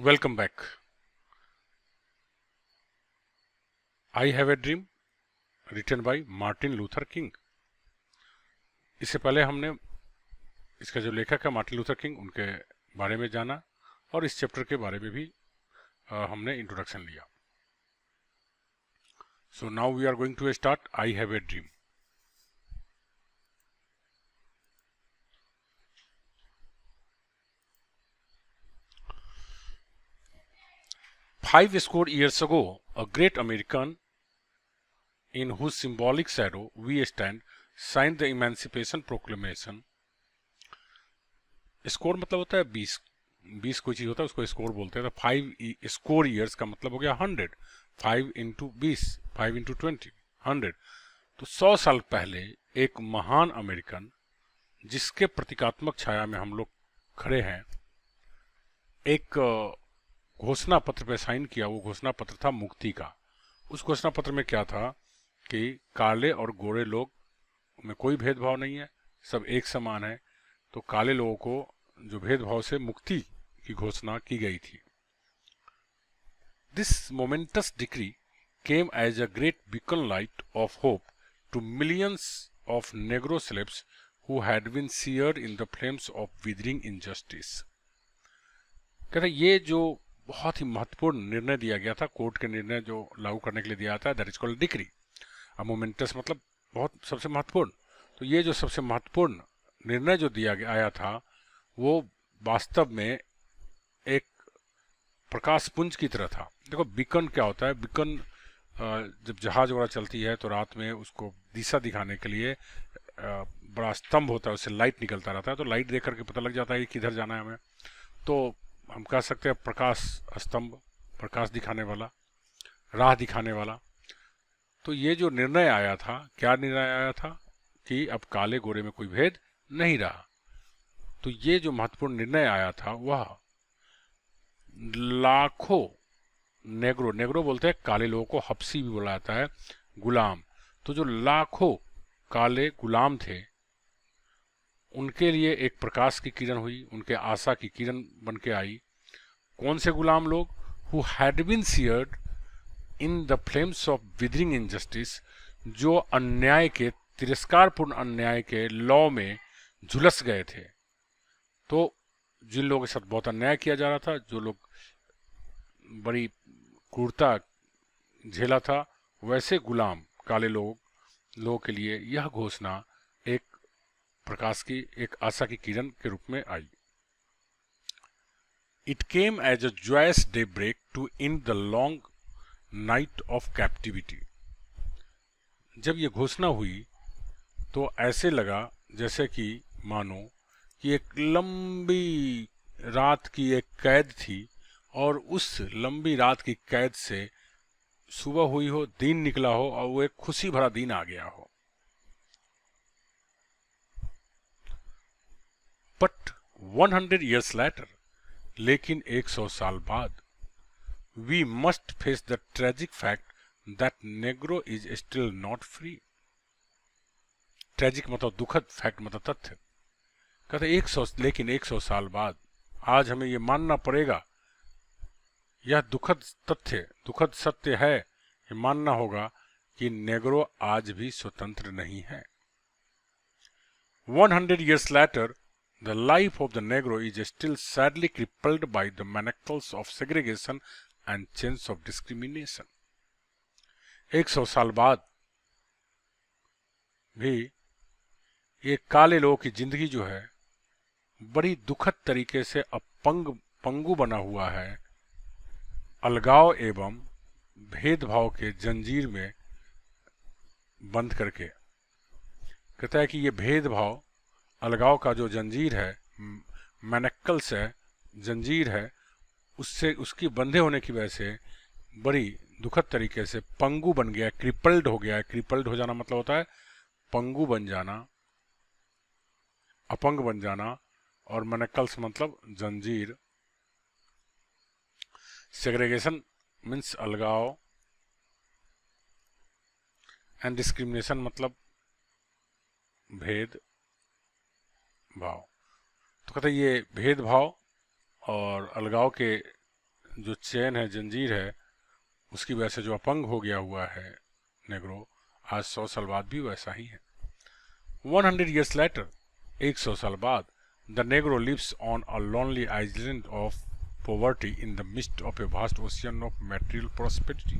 Welcome back. I have a dream written by Martin Luther King. इससे पहले हमने इसका जो लेखक है मार्टिन लूथर किंग, उनके बारे में जाना और इस चैप्टर के बारे में भी हमने इंट्रोडक्शन लिया। So now we are going to start I have a dream. Five score years ago, a great American in whose symbolic shadow we stand signed the Emancipation Proclamation. Score मतलब होता है 20। 20 कोई चीज होता है उसको स्कोर बोलते हैं। तो 5 स्कोर ईयर्स का मतलब हो गया 100। 5 इंटू 20, 5 इंटू 20, 100। तो 100 साल पहले एक महान अमेरिकन, जिसके प्रतीकात्मक छाया में हम लोग खड़े हैं, एक घोषणा पत्र पे साइन किया। वो घोषणा पत्र था मुक्ति का। उस घोषणा पत्र में क्या था कि काले और गोरे लोग में कोई भेदभाव नहीं है, सब एक समान है। तो काले लोगों को जो भेदभाव से मुक्ति की घोषणा की गई थी। This momentous decree came as a great beacon light of hope to millions of Negro slaves who had been seared in the flames of withering injustice. कहते ये जो बहुत ही महत्वपूर्ण निर्णय दिया गया था, कोर्ट के निर्णय जो लागू करने के लिए दिया था, दैट इज कॉल्ड डिक्री। अब मोमेंटस मतलब बहुत सबसे महत्वपूर्ण। तो ये जो सबसे महत्वपूर्ण निर्णय जो दिया गया आया था, वो वास्तव में एक प्रकाश पुंज की तरह था। देखो बीकन क्या होता है। बीकन जब जहाज वगैरह चलती है तो रात में उसको दिशा दिखाने के लिए बड़ा स्तंभ होता है, उससे लाइट निकलता रहता है। तो लाइट देख करके पता लग जाता है कि किधर जाना है हमें। तो हम कह सकते हैं प्रकाश स्तंभ, प्रकाश दिखाने वाला, राह दिखाने वाला। तो ये जो निर्णय आया था, क्या निर्णय आया था कि अब काले गोरे में कोई भेद नहीं रहा। तो ये जो महत्वपूर्ण निर्णय आया था वह लाखों नेग्रो, नेग्रो बोलते हैं काले लोगों को, हब्सी भी बोला जाता है, गुलाम। तो जो लाखों काले गुलाम थे, उनके लिए एक प्रकाश की किरण हुई, उनके आशा की किरण बन के आई। कौन से गुलाम लोग? Who had been seared in the flames of withering injustice, जो अन्याय के, तिरस्कारपूर्ण अन्याय के लौ में झुलस गए थे। तो जिन लोगों के साथ बहुत अन्याय किया जा रहा था, जो लोग बड़ी क्रूरता झेला था, वैसे गुलाम काले लोगों के लिए यह घोषणा एक प्रकाश की, एक आशा की किरण के रूप में आई। It came as a joyous daybreak to end the long night of captivity. जब ये घोषणा हुई तो ऐसे लगा जैसे कि मानो कि एक लंबी रात की एक कैद थी, और उस लंबी रात की कैद से सुबह हुई हो, दिन निकला हो, और वो एक खुशी भरा दिन आ गया हो। But 100 years later, लेकिन 100 साल बाद, we must face the tragic fact that Negro is still not free. Tragic मतलब दुखद, फैक्ट मतलब तथ्य। कहते 100, लेकिन 100 साल बाद आज हमें ये मानना पड़ेगा, यह दुखद तथ्य, दुखद सत्य है, ये मानना होगा कि नेग्रो आज भी स्वतंत्र नहीं है। 100 years later, the life of the Negro is still sadly crippled by the manacles of segregation and chains of discrimination. 100 साल बाद भी ये काले लोगों की जिंदगी जो है बड़ी दुखद तरीके से पंगु बना हुआ है, अलगाव एवं भेदभाव के जंजीर में बंद करके। कहता है कि ये भेदभाव, अलगाव का जो जंजीर है, मैनक्कल्स है, जंजीर है, उससे, उसकी बंधे होने की वजह से बड़ी दुखद तरीके से पंगु बन गया, क्रिपल्ड हो गया है। क्रिपल्ड हो जाना मतलब होता है पंगु बन जाना, अपंग बन जाना, और मैनक्कल्स मतलब जंजीर। सेग्रेगेशन मीन्स अलगाव, एंड डिस्क्रिमिनेशन मतलब भेद भाव। तो कहते ये भेदभाव और अलगाव के जो चेन है, जंजीर है, उसकी वजह से जो अपंग हो गया हुआ है नेग्रो, आज 100 साल बाद भी वैसा ही है। 100 years later, 100 साल बाद, the Negro lives on a lonely island of poverty in the midst of a vast ocean of material prosperity.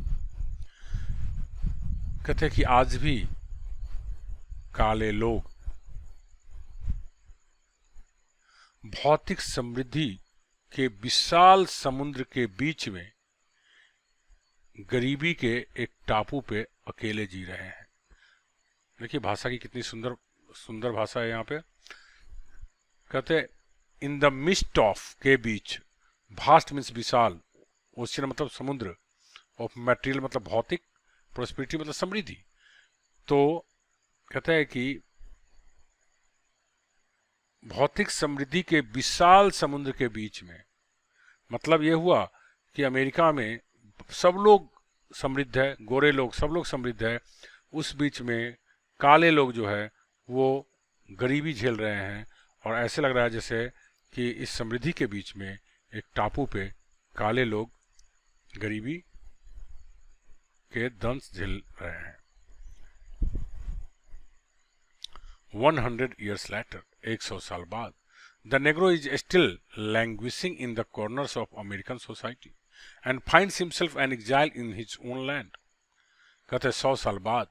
कहते हैं कि आज भी काले लोग भौतिक समृद्धि के विशाल समुद्र के बीच में गरीबी के एक टापू पे अकेले जी रहे हैं। देखिए भाषा की कितनी सुंदर सुंदर भाषा है यहाँ पे। कहते इन द मिस्ट ऑफ के बीच, भास्ट मीन्स विशाल, ओशियन मतलब समुद्र, ऑफ मटेरियल मतलब भौतिक, प्रोस्पेरिटी मतलब समृद्धि। तो कहते हैं कि भौतिक समृद्धि के विशाल समुद्र के बीच में, मतलब ये हुआ कि अमेरिका में सब लोग समृद्ध है, गोरे लोग सब लोग समृद्ध है, उस बीच में काले लोग जो है वो गरीबी झेल रहे हैं। और ऐसे लग रहा है जैसे कि इस समृद्धि के बीच में एक टापू पे काले लोग गरीबी के दंश झेल रहे हैं। 100 years later, 100 साल बाद, the Negro is still languishing in the corners of American society and finds himself an exile in his own land. कहते 100 साल बाद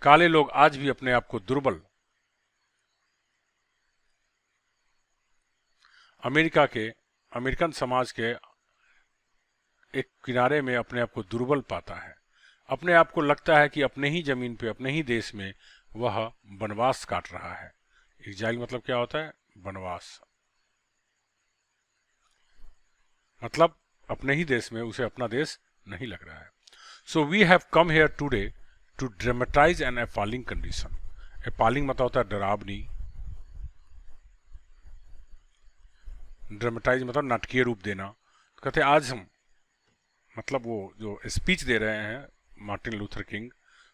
काले लोग आज भी अपने आप को दुर्बल, अमेरिकन समाज के एक किनारे में अपने आप को दुर्बल पाता है। अपने आप को लगता है कि अपने ही जमीन पे, अपने ही देश में वह वनवास काट रहा है। एग्जाइल मतलब क्या होता है? वनवास, मतलब अपने ही देश में उसे अपना देश नहीं लग रहा है। So we have come here today to dramatize an appalling condition. Appalling मतलब होता है डरावनी, ड्रामेटाइज मतलब नाटकीय रूप देना। तो कहते हैं आज हम, मतलब वो जो स्पीच दे रहे हैं मार्टिन लूथर किंग,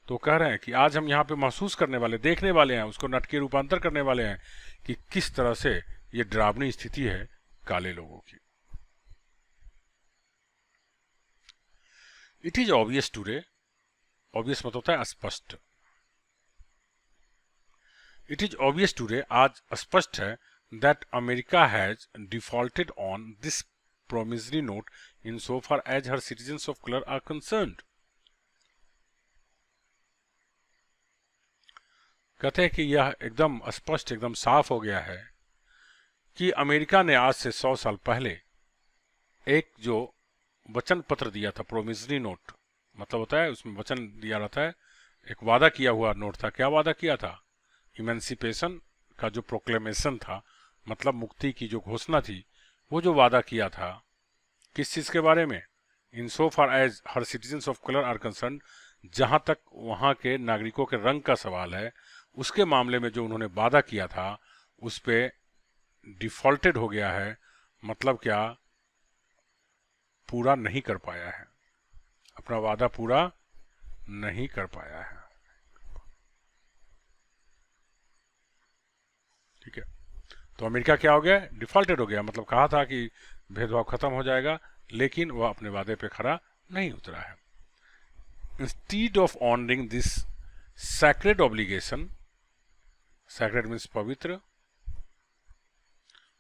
तो कह रहे हैं कि आज हम यहाँ पे महसूस करने वाले, देखने वाले हैं, उसको नाटकीय रूपांतर करने वाले हैं कि किस तरह से ये डरावनी स्थिति है काले लोगों की। It is obvious today, obvious मतलब होता है स्पष्ट। इट इज ऑब्वियस टुडे, आज स्पष्ट है, that America has defaulted on this promissory note in so far as her citizens of colour are concerned. कहते हैं कि यह एकदम स्पष्ट, एकदम साफ हो गया है कि अमेरिका ने आज से 100 साल पहले एक जो वचन पत्र दिया था, प्रोमिसरी नोट मतलब होता है उसमें वचन दिया रहता है, एक वादा किया हुआ नोट था। क्या वादा किया था? इमेंसिपेशन का जो प्रोक्लेमेशन था, मतलब मुक्ति की जो घोषणा थी, वो जो वादा किया था किस चीज के बारे में? In so far as her citizens of colour are concern, जहां तक वहां के नागरिकों के रंग का सवाल है, उसके मामले में जो उन्होंने वादा किया था उस पे डिफॉल्टेड हो गया है। मतलब क्या? पूरा नहीं कर पाया है, अपना वादा पूरा नहीं कर पाया है। ठीक है, तो अमेरिका क्या हो गया? डिफॉल्टेड हो गया। मतलब कहा था कि भेदभाव खत्म हो जाएगा, लेकिन वह अपने वादे पे खरा नहीं उतरा है। Instead of honouring this sacred obligation, sacred means पवित्र,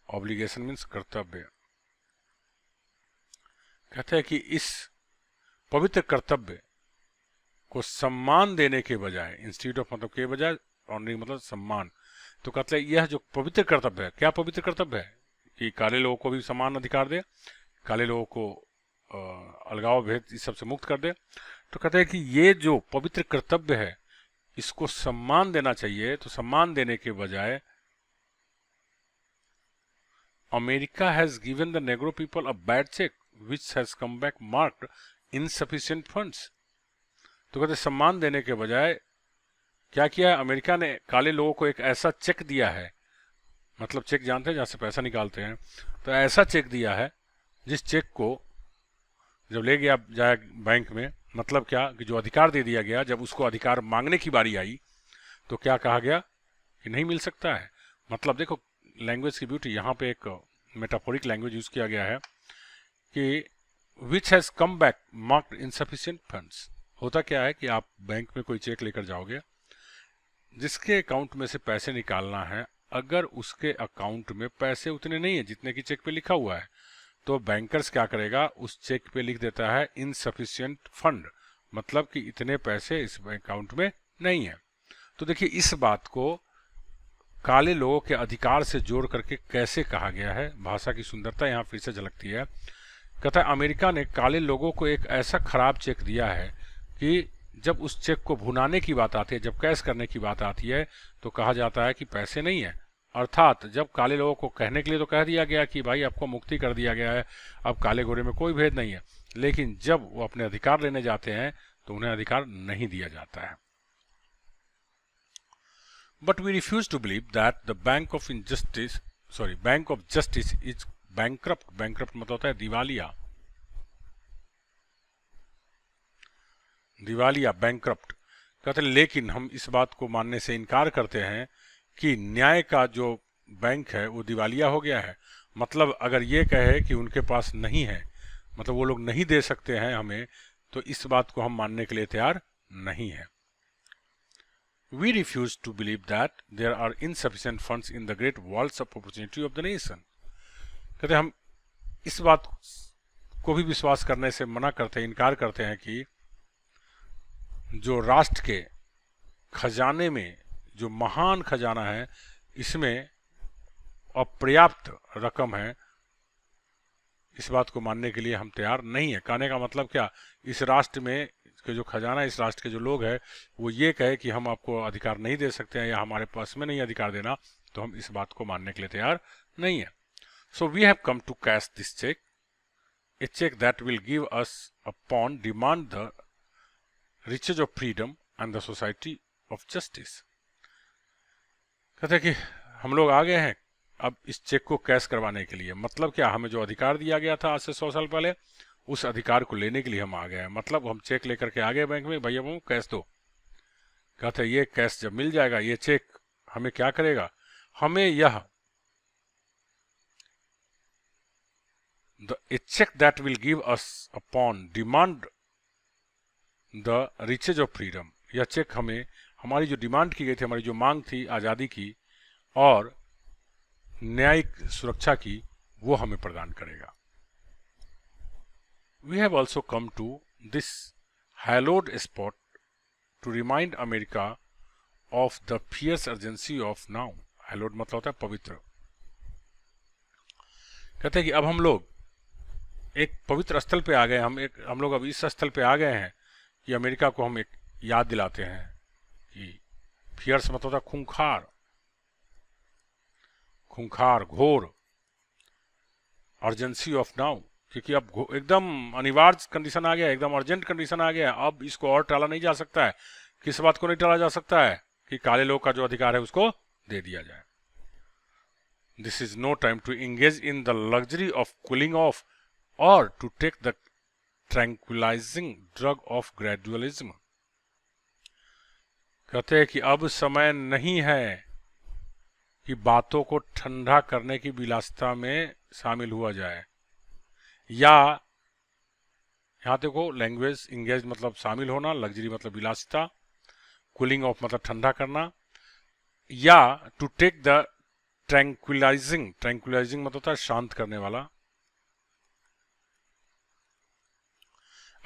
ऑब्लिगेशन मीन्स कर्तव्य। कहते हैं कि इस पवित्र कर्तव्य को सम्मान देने के बजाय, इंस्टीट्यूट ऑफ मतलब के बजाय, ऑनरिंग मतलब सम्मान, तो कहते हैं यह जो पवित्र कर्तव्य है, क्या पवित्र कर्तव्य है? कि काले लोगों को भी समान अधिकार दे, काले लोगों को अलगाव भेद इस सब से मुक्त कर दे। तो कहते हैं कि ये जो पवित्र कर्तव्य है इसको सम्मान देना चाहिए। तो सम्मान देने के बजाय America has given the Negro people a bad cheque which has come back marked insufficient funds। तो कहते सम्मान देने के बजाय क्या किया है? अमेरिका ने काले लोगों को एक ऐसा चेक दिया है, मतलब चेक जानते हैं जहां से पैसा निकालते हैं, तो ऐसा चेक दिया है जिस चेक को जब ले गया जाए बैंक में, मतलब क्या कि जो अधिकार दे दिया गया, जब उसको अधिकार मांगने की बारी आई तो क्या कहा गया कि नहीं मिल सकता है। मतलब देखो लैंग्वेज की ब्यूटी, यहाँ पे एक मेटाफोरिक लैंग्वेज यूज किया गया है कि which has come back marked insufficient funds. होता क्या है कि आप बैंक में कोई चेक लेकर जाओगे, जिसके अकाउंट में से पैसे निकालना है, अगर उसके अकाउंट में पैसे उतने नहीं है जितने की चेक पे लिखा हुआ है, तो बैंकर्स क्या करेगा, उस चेक पे लिख देता है इनसफिशिएंट फंड, मतलब कि इतने पैसे इस अकाउंट में नहीं है। तो देखिए इस बात को काले लोगों के अधिकार से जोड़ करके कैसे कहा गया है, भाषा की सुंदरता यहाँ फिर से झलकती है। कहता है अमेरिका ने काले लोगों को एक ऐसा खराब चेक दिया है कि जब उस चेक को भुनाने की बात आती है, जब कैश करने की बात आती है, तो कहा जाता है कि पैसे नहीं है। अर्थात जब काले लोगों को कहने के लिए तो कह दिया गया कि भाई आपको मुक्ति कर दिया गया है, अब काले गोरे में कोई भेद नहीं है, लेकिन जब वो अपने अधिकार लेने जाते हैं तो उन्हें अधिकार नहीं दिया जाता है। But we refuse to believe that the bank of justice is bankrupt. Bankrupt मतलब होता है दिवालिया, दिवालिया, बैंक्रप्ट। कहते हैं लेकिन हम इस बात को मानने से इनकार करते हैं कि न्याय का जो बैंक है वो दिवालिया हो गया है। मतलब अगर ये कहे कि उनके पास नहीं है, मतलब वो लोग नहीं दे सकते हैं हमें, तो इस बात को हम मानने के लिए तैयार नहीं है। We refuse to believe that there are insufficient funds in the great vaults of opportunity of the nation। कहते हम इस बात को भी विश्वास करने से मना करते हैं, इनकार करते हैं कि जो राष्ट्र के खजाने में जो महान खजाना है, इसमें अपर्याप्त रकम है, इस बात को मानने के लिए हम तैयार नहीं है। कहने का मतलब क्या, इस राष्ट्र में के जो खजाना है, इस राष्ट्र के जो लोग हैं, वो ये कहे कि हम आपको अधिकार नहीं दे सकते हैं या हमारे पास में नहीं अधिकार देना, तो हम इस बात को मानने के लिए तैयार नहीं है। So we have come to cash this cheque, a cheque that will give us upon demand the riches of freedom and the society of justice. कहते हैं कि हम लोग आ गए हैं अब इस चेक को कैश करवाने के लिए। मतलब क्या, हमें जो अधिकार दिया गया था आज से 100 साल पहले, उस अधिकार को लेने के लिए हम आ गए हैं। मतलब हम चेक लेकर के आ गए बैंक में, भैया वो कैश दो। कहते ये कैश जब मिल जाएगा, ये चेक हमें क्या करेगा, हमें यह a cheque that will give us upon demand the riches of freedom. यह चेक हमें हमारी जो डिमांड की गई थी, हमारी जो मांग थी आज़ादी की और न्यायिक सुरक्षा की, वो हमें प्रदान करेगा। We have also come to this hallowed spot to remind America of the fierce urgency of now। hallowed मतलब होता है पवित्र। कहते हैं कि अब हम लोग एक पवित्र स्थल पे आ गए, हम लोग अब इस स्थल पे आ गए हैं कि अमेरिका को हम एक याद दिलाते हैं कि फियर्स मतलब होता है खूंखार, खूंखार, घोर, अर्जेंसी ऑफ नाउ, क्योंकि अब एकदम अनिवार्य कंडीशन आ गया है, एकदम अर्जेंट कंडीशन आ गया है। अब इसको और टाला नहीं जा सकता है। किस बात को नहीं टाला जा सकता है कि काले लोग का जो अधिकार है उसको दे दिया जाए। This is no time to engage in the luxury of cooling off or to take the tranquillising drug of gradualism. कहते हैं कि अब समय नहीं है कि बातों को ठंडा करने की विलासिता में शामिल हुआ जाए, या यहाँ देखो लैंग्वेज, इंगेज मतलब शामिल होना, लग्जरी मतलब विलासिता, कूलिंग ऑफ मतलब ठंडा करना, या टू टेक द ट्रैंक्विलाइजिंग, ट्रैंक्विलाइजिंग मतलब होता है शांत करने वाला,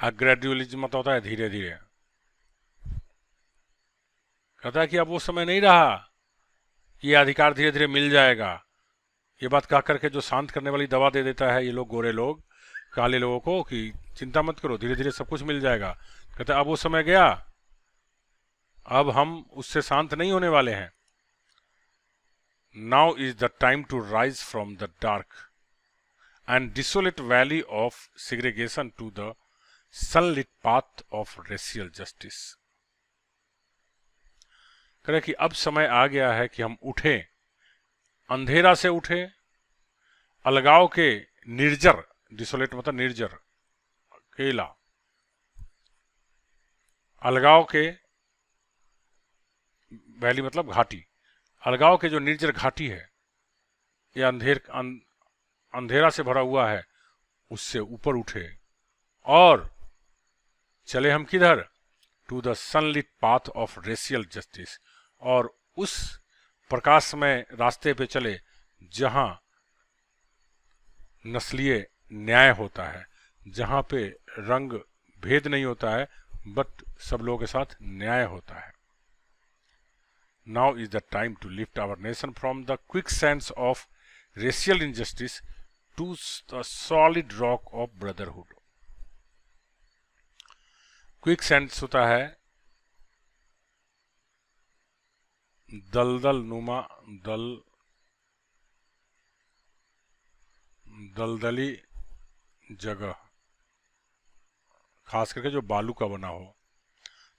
ग्रेजुअलिज्म मतलब होता है धीरे धीरे। कहता है कि अब वो समय नहीं रहा कि ये अधिकार धीरे धीरे मिल जाएगा। ये बात कह करके जो शांत करने वाली दवा दे देता है ये लोग, गोरे लोग काले लोगों को, कि चिंता मत करो धीरे धीरे सब कुछ मिल जाएगा। कहते अब वो समय गया, अब हम उससे शांत नहीं होने वाले हैं। Now is the time to rise from the dark and desolate valley of segregation to the sunlit path of racial justice. कह कि अब समय आ गया है कि हम उठे, अंधेरा से उठे, अलगाव के निर्जर, डिसोलेट मतलब निर्जर, अकेला, अलगाव के वैली मतलब घाटी, अलगाव के जो निर्जर घाटी है, ये अंधेरा से भरा हुआ है, उससे ऊपर उठे और चले हम किधर, to the sunlit path of racial justice, और उस प्रकाशमय रास्ते पे चले जहां नस्लीय न्याय होता है, जहां पे रंग भेद नहीं होता है, बट सब लोगों के साथ न्याय होता है। Now is the time to lift our nation from the quicksands of racial injustice to the solid rock of brotherhood. Quicksands होता है दलदल नुमा, दलदली जगह, खास करके जो बालू का बना हो,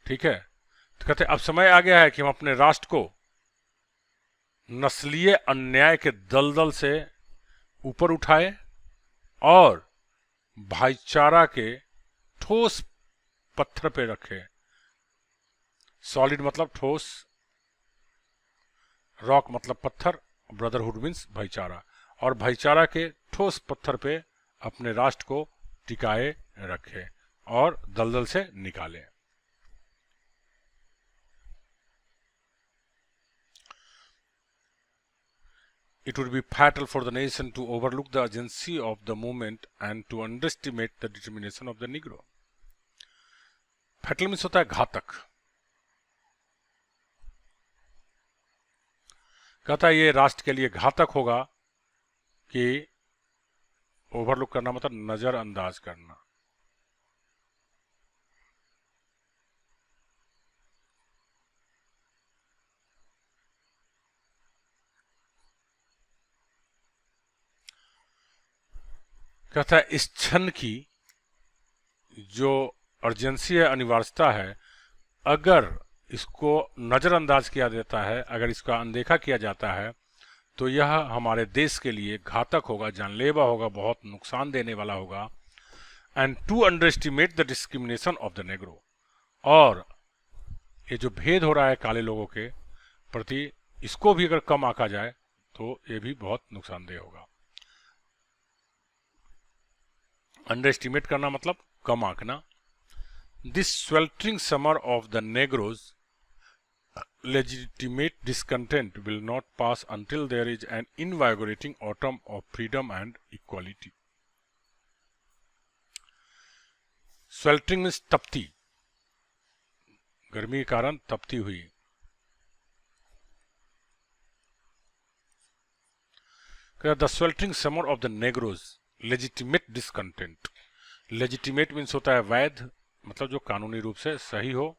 ठीक है। तो कहते अब समय आ गया है कि हम अपने राष्ट्र को नस्लीय अन्याय के दलदल से ऊपर उठाए और भाईचारा के ठोस पत्थर पे रखे। सॉलिड मतलब ठोस, रॉक मतलब पत्थर, ब्रदरहुड मीन्स भाईचारा, और भाईचारा के ठोस पत्थर पे अपने राष्ट्र को टिकाए रखे और दलदल से निकाले। It would be fatal for the nation to overlook the urgency of the movement and to underestimate the determination of the Negro. Fatal means होता है घातक। कहता है ये राष्ट्र के लिए घातक होगा कि ओवरलुक करना मतलब नजरअंदाज करना। कहता है इस क्षण की जो अर्जेंसी है, अनिवार्यता है, अगर इसको नजरअंदाज किया जाता है, अगर इसका अनदेखा किया जाता है, तो यह हमारे देश के लिए घातक होगा, जानलेवा होगा, बहुत नुकसान देने वाला होगा। And to underestimate the discrimination of the Negro, और ये जो भेद हो रहा है काले लोगों के प्रति, इसको भी अगर कम आंका जाए तो ये भी बहुत नुकसानदेह होगा। अंडर एस्टिमेट करना मतलब कम आंकना। This sweltering summer of the Negroes legitimate discontent will not pass until there is an invigorating autumn of freedom and equality. Sweltering means तपती, गर्मी के कारण तपती हुई। The sweltering summer of the Negroes legitimate discontent. Legitimate means होता है वैध, मतलब जो कानूनी रूप से सही हो।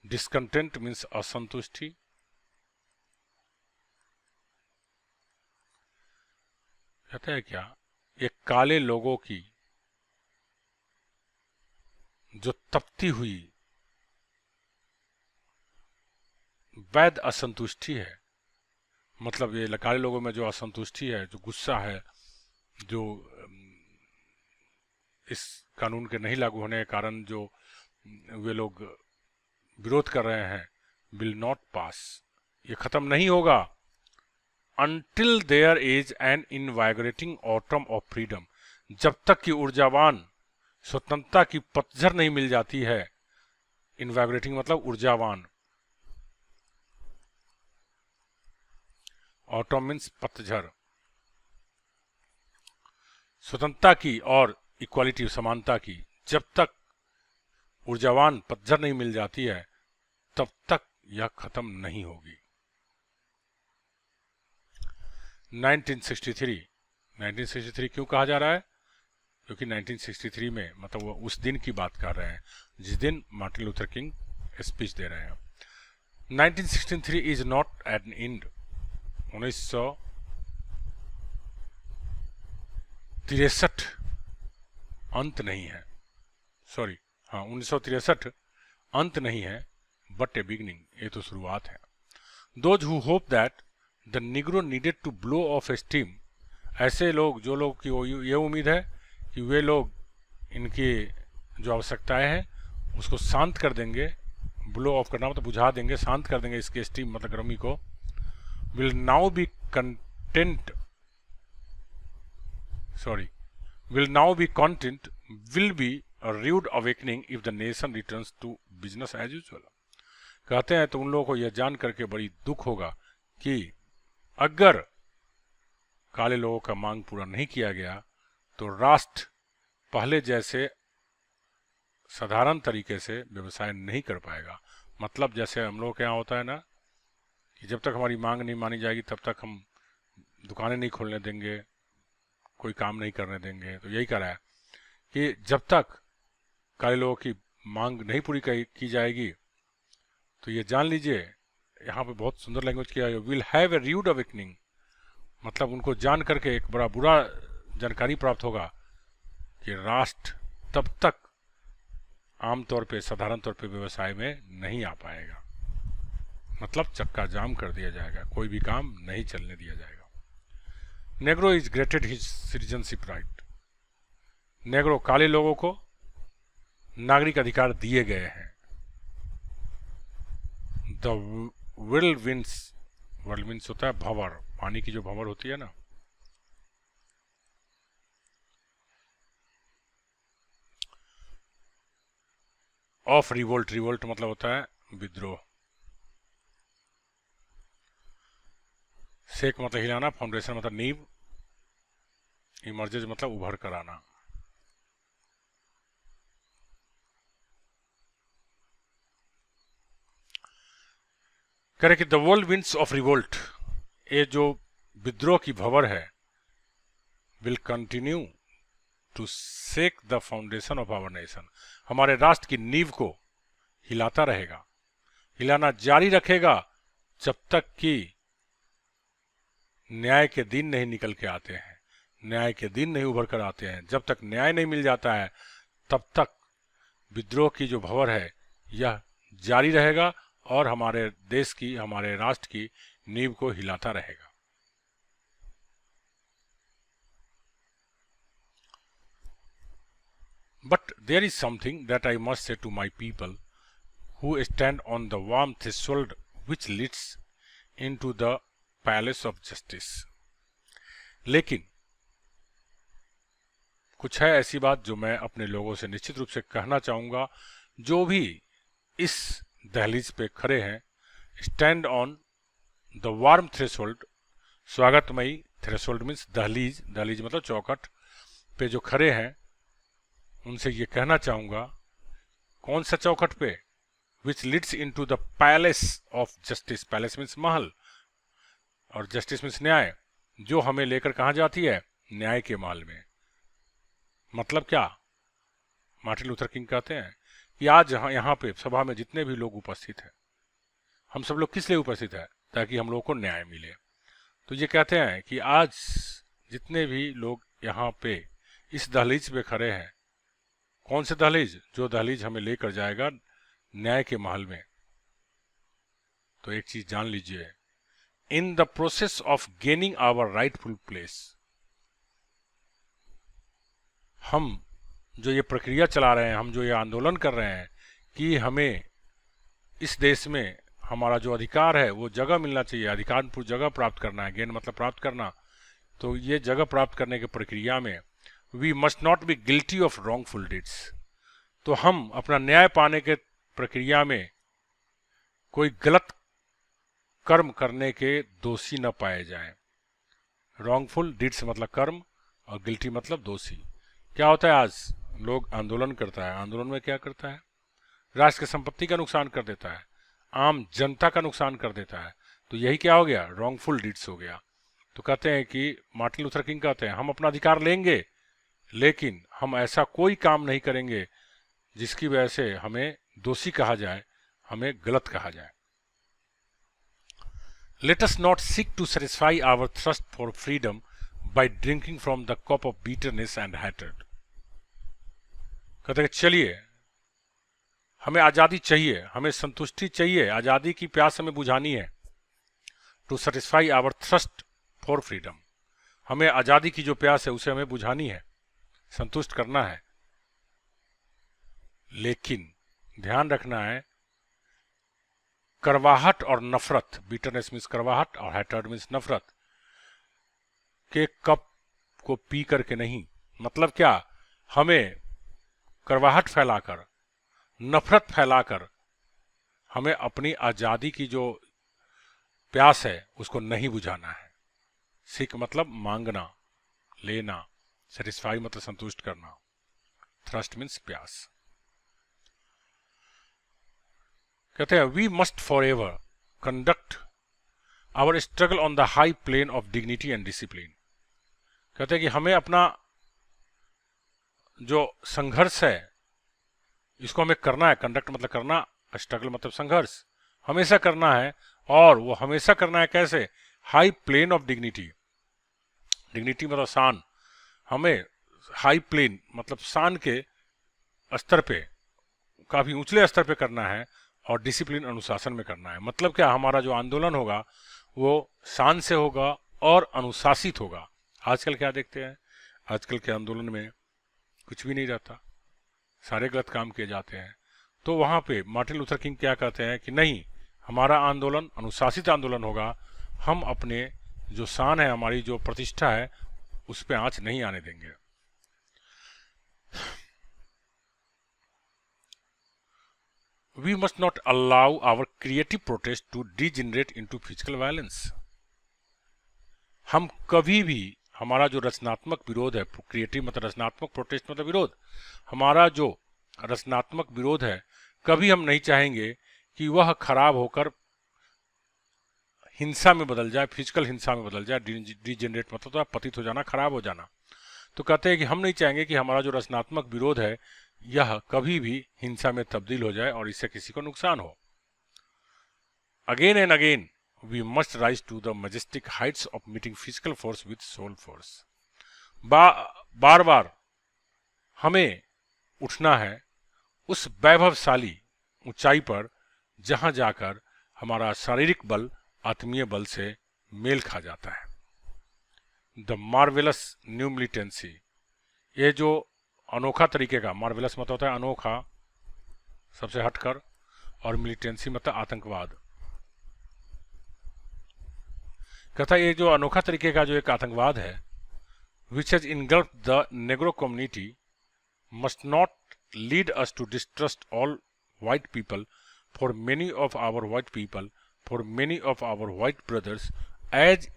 डिस्कंटेंट मीन्स असंतुष्टि। कहता है क्या, ये काले लोगों की जो तपती हुई वैध असंतुष्टि है, मतलब ये काले लोगों में जो असंतुष्टि है, जो गुस्सा है, जो इस कानून के नहीं लागू होने के कारण जो वे लोग विरोध कर रहे हैं, विल नॉट पास, ये खत्म नहीं होगा, until there is an invigorating autumn of freedom, जब तक कि ऊर्जावान स्वतंत्रता की पतझड़ नहीं मिल जाती है। इनवाइगरेटिंग मतलब ऊर्जावान, ऑटम मीन्स पतझड़, स्वतंत्रता की और इक्वालिटी समानता की जब तक ऊर्जावान पतझड़ नहीं मिल जाती है, तब तक यह खत्म नहीं होगी। 1963 क्यों कहा जा रहा है? क्योंकि 1963 में मतलब वो उस दिन की बात कर रहे हैं जिस दिन मार्टिन लूथर किंग स्पीच दे रहे हैं। 1963 इज नॉट एन एंड, 1963 अंत नहीं है, सॉरी, हाँ 1963 अंत नहीं है, बट ए बिगनिंग, ये तो शुरुआत है। Those who hope that the Negro needed to blow off steam, ऐसे लोग, जो लोग की ये उम्मीद है कि वे लोग इनकी जो आवश्यकताएं हैं उसको शांत कर देंगे, ब्लो ऑफ करना मतलब बुझा देंगे, शांत कर देंगे इसके स्टीम मतलब गर्मी को, will now B content, sorry, will now be content will be a rude awakening if the nation returns to business as usual। कहते हैं तो उन लोगों को यह जान करके बड़ी दुख होगा कि अगर काले लोगों का मांग पूरा नहीं किया गया तो राष्ट्र पहले जैसे साधारण तरीके से व्यवसाय नहीं कर पाएगा। मतलब जैसे हम लोग के यहाँ होता है ना कि जब तक हमारी मांग नहीं मानी जाएगी तब तक हम दुकानें नहीं खोलने देंगे, कोई काम नहीं करने देंगे। तो यही कह रहा है कि जब तक काले लोगों की मांग नहीं पूरी की जाएगी तो ये जान लीजिए, यहाँ पे बहुत सुंदर लैंग्वेज किया है, will have a rude awakening. मतलब उनको जान करके एक बड़ा बुरा जानकारी प्राप्त होगा कि राष्ट्र तब तक आमतौर पे साधारण तौर पे व्यवसाय में नहीं आ पाएगा। मतलब चक्का जाम कर दिया जाएगा, कोई भी काम नहीं चलने दिया जाएगा। Negro is granted his citizenship right. Negro काले लोगों को नागरिक अधिकार दिए गए हैं। द वर्ल्ड विंड्स होता है भंवर, पानी की जो भंवर होती है ना, ऑफ रिवोल्ट, रिवोल्ट मतलब होता है विद्रोह, शेक मतलब हिलाना, फाउंडेशन मतलब नींव, इमर्जेज मतलब उभर कर आना। कह रहे कि the whirlwinds of revolt, ये जो विद्रोह की भंवर है, will continue to shake the foundation of our nation, हमारे राष्ट्र की नींव को हिलाता रहेगा, हिलाना जारी रखेगा जब तक कि न्याय के दिन नहीं निकल के आते हैं, न्याय के दिन नहीं उभर कर आते हैं। जब तक न्याय नहीं मिल जाता है तब तक विद्रोह की जो भंवर है यह जारी रहेगा और हमारे देश की, हमारे राष्ट्र की नींव को हिलाता रहेगा। But there is something that I must say to my people who stand on the warm threshold which leads into the palace of justice। लेकिन कुछ है ऐसी बात जो मैं अपने लोगों से निश्चित रूप से कहना चाहूंगा, जो भी इस दहलीज पे खड़े हैं। Stand on the warm threshold, स्वागतमयी, थ्रेशोल्ड मीन्स दहलीज, दहलीज मतलब चौखट पे जो खड़े हैं उनसे ये कहना चाहूंगा, कौन सा चौखट पे, which leads into the palace of justice, palace means महल और जस्टिस मीन्स न्याय, जो हमें लेकर कहाँ जाती है, न्याय के महल में। मतलब क्या, मार्टिन लूथर किंग कहते हैं कि आज यहाँ पे सभा में जितने भी लोग उपस्थित हैं, हम सब लोग किस लिए उपस्थित है, ताकि हम लोगों को न्याय मिले। तो ये कहते हैं कि आज जितने भी लोग यहाँ पे इस दहलीज पे खड़े हैं, कौन से दहलीज, जो दहलीज हमें लेकर जाएगा न्याय के महल में। तो एक चीज जान लीजिए, in the process of gaining our rightful place, हम जो ये प्रक्रिया चला रहे हैं, हम जो ये आंदोलन कर रहे हैं कि हमें इस देश में हमारा जो अधिकार है वो जगह मिलना चाहिए, अधिकारपूर्ण जगह प्राप्त करना है, गेन मतलब प्राप्त करना। तो ये जगह प्राप्त करने की प्रक्रिया में we must not be guilty of wrongful deeds, तो हम अपना न्याय पाने के प्रक्रिया में कोई गलत कर्म करने के दोषी न पाए जाएं। रॉन्गफुल डिड्स मतलब कर्म और गिल्टी मतलब दोषी। क्या होता है, आज लोग आंदोलन करता है, आंदोलन में क्या करता है, राष्ट्र की संपत्ति का नुकसान कर देता है, आम जनता का नुकसान कर देता है। तो यही क्या हो गया, रॉन्गफुल डिड्स हो गया। तो कहते हैं कि मार्टिन लूथर किंग कहते हैं, हम अपना अधिकार लेंगे लेकिन हम ऐसा कोई काम नहीं करेंगे जिसकी वजह से हमें दोषी कहा जाए, हमें गलत कहा जाए। Let us not seek to satisfy our thirst for freedom by drinking from the cup of bitterness and hatred. कहते हैं चलिए, हमें आजादी चाहिए, हमें संतुष्टि चाहिए, आजादी की प्यास हमें बुझानी है। To satisfy our thirst for freedom, हमें आजादी की जो प्यास है उसे हमें बुझानी है, संतुष्ट करना है। लेकिन ध्यान रखना है, करवाहट और नफरत, बिटरनेस मीन्स करवाहट और हैट्रेड मीन्स नफरत, के कप को पी करके नहीं। मतलब क्या, हमें करवाहट फैलाकर, नफरत फैलाकर हमें अपनी आज़ादी की जो प्यास है उसको नहीं बुझाना है। सीक मतलब मांगना, लेना, सेटिस्फाई मतलब संतुष्ट करना, थ्रस्ट मीन्स प्यास। कहते हैं we must forever conduct our struggle on the high plane of dignity and discipline. कहते हैं कि हमें अपना जो संघर्ष है इसको हमें करना है। कंडक्ट मतलब करना, स्ट्रगल मतलब संघर्ष, हमेशा करना है। और वो हमेशा करना है कैसे? High plane of dignity, dignity मतलब शान, हमें हाई प्लेन मतलब शान के स्तर पे, काफी ऊंचले स्तर पे करना है, और डिसिप्लिन अनुशासन में करना है। मतलब क्या, हमारा जो आंदोलन होगा वो शान से होगा और अनुशासित होगा। आजकल क्या देखते हैं, आजकल के आंदोलन में कुछ भी नहीं रहता, सारे गलत काम किए जाते हैं। तो वहां पे मार्टिन लूथर किंग क्या कहते हैं कि नहीं, हमारा आंदोलन अनुशासित आंदोलन होगा, हम अपने जो शान है, हमारी जो प्रतिष्ठा है, उस पर आंच नहीं आने देंगे। We must not allow our creative protest to degenerate into physical violence. हम कभी भी हमारा जो रचनात्मक विरोध है, क्रिएटिव मतलब रचनात्मक, प्रोटेस्ट मतलब विरोध, हमारा जो रचनात्मक विरोध है, कभी हम नहीं चाहेंगे कि वह खराब होकर हिंसा में बदल जाए, फिजिकल हिंसा में बदल जाए। डिजेनरेट मतलब तो पतित हो जाना, खराब हो जाना। तो कहते हैं कि हम नहीं चाहेंगे कि हमारा जो रचनात्मक विरोध है यह कभी भी हिंसा में तब्दील हो जाए और इससे किसी को नुकसान हो। Again and again we must rise to the majestic heights of meeting physical force with soul force. बार बार हमें उठना है उस वैभवशाली ऊंचाई पर जहां जाकर हमारा शारीरिक बल आत्मीय बल से मेल खा जाता है। द मार्वेलस न्यू मिलिटेंसी, ये जो अनोखा तरीके का, मार्वेलस मतलब होता है अनोखा, सबसे हटकर, और मिलिटेंसी मतलब आतंकवाद। कहता है ये जो अनोखा तरीके का जो एक आतंकवाद है, which has engulfed the Negro community, must not lead us to distrust all white people, for many of our white people, for many of our white brothers, as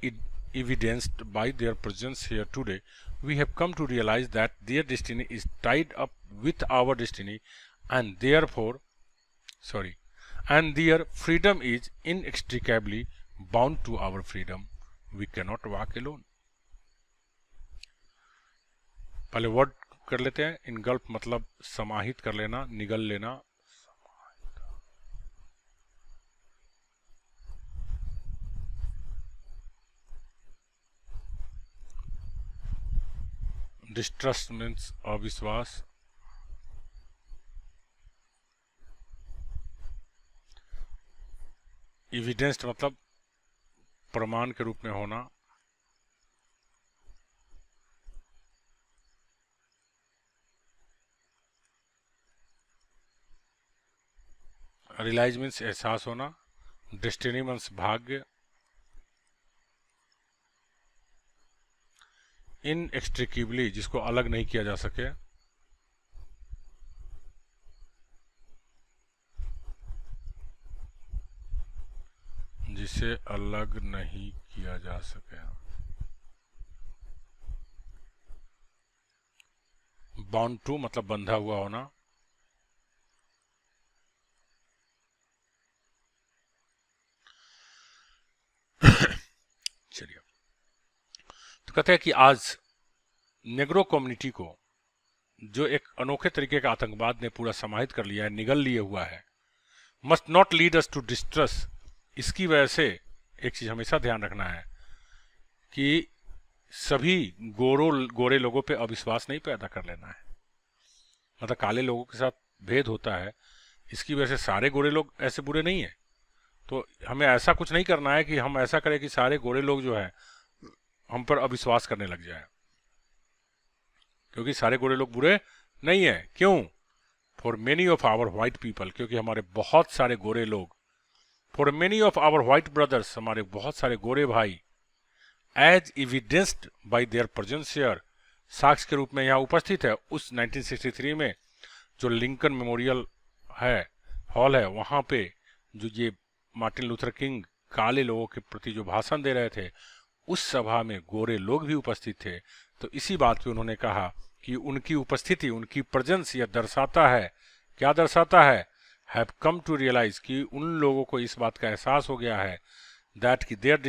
evidenced by their presence here today, we have come to realize that their destiny is tied up with our destiny, and therefore, and their freedom is inextricably bound to our freedom. We cannot walk alone. पहले word कर लेते हैं। Engulf मतलब समाहित कर लेना, निगल लेना। डिस्ट्रस्ट मीन्स अविश्वास। एविडेंस्ड मतलब प्रमाण के रूप में होना। रियलाइज मीन्स एहसास होना। डेस्टिनी मीन्स भाग्य। इनएक्सट्रिकेबली जिसको अलग नहीं किया जा सके। जिसे अलग नहीं किया जा सके। बाउंड टू मतलब बंधा हुआ होना। चलिए, तो कहते हैं कि आज नेग्रो कम्युनिटी को जो एक अनोखे तरीके का आतंकवाद ने पूरा समाहित कर लिया है, निगल लिए हुआ है, must not lead us to distrust. इसकी वजह से एक चीज हमेशा ध्यान रखना है कि सभी गोरे लोगों पे अविश्वास नहीं पैदा कर लेना है। मतलब काले लोगों के साथ भेद होता है, इसकी वजह से सारे गोरे लोग ऐसे बुरे नहीं है। तो हमें ऐसा कुछ नहीं करना है कि हम ऐसा करें कि सारे गोरे लोग जो है हम पर अविश्वास करने लग जाए, क्योंकि सारे गोरे लोग बुरे नहीं है। क्यों? For many of our white people, क्योंकि हमारे बहुत सारे गोरे लोग, for many of our white brothers, हमारे बहुत सारे गोरे भाई, as evidenced by their presence here, साक्ष्य के रूप में यहाँ उपस्थित है उस 1963 में, जो लिंकन मेमोरियल है हॉल है वहाँ पे जो ये मार्टिन लूथर किंग काले लोगों के प्रति जो भाषण दे रहे थे, उस सभा में गोरे लोग भी उपस्थित थे। तो इसी बात पे उन्होंने कहा कि उनकी उपस्थिति, उनकी प्रेजेंस यह दर्शाता है, क्या दर्शाता है, हैव कम टू रियलाइज, कि उन लोगों को इस बात का एहसास हो गया है दैट कि their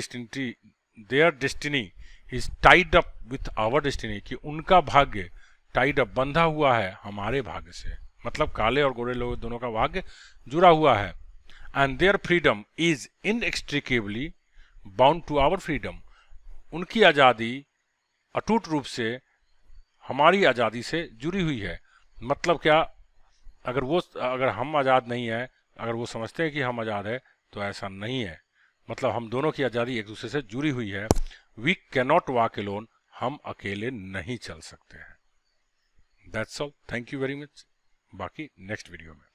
destiny is tied up with our destiny, कि उनका भाग्य टाइड अप, बंधा हुआ है हमारे भाग्य से, मतलब काले और गोरे लोग दोनों का भाग्य जुड़ा हुआ है। And their freedom is inextricably bound to our freedom, उनकी आज़ादी अटूट रूप से हमारी आज़ादी से जुड़ी हुई है। मतलब क्या, अगर हम आज़ाद नहीं है, अगर वो समझते हैं कि हम आज़ाद है, तो ऐसा नहीं है। मतलब हम दोनों की आज़ादी एक दूसरे से जुड़ी हुई है। We cannot walk alone, हम अकेले नहीं चल सकते हैं। That's all, thank you very much. बाकी नेक्स्ट वीडियो में।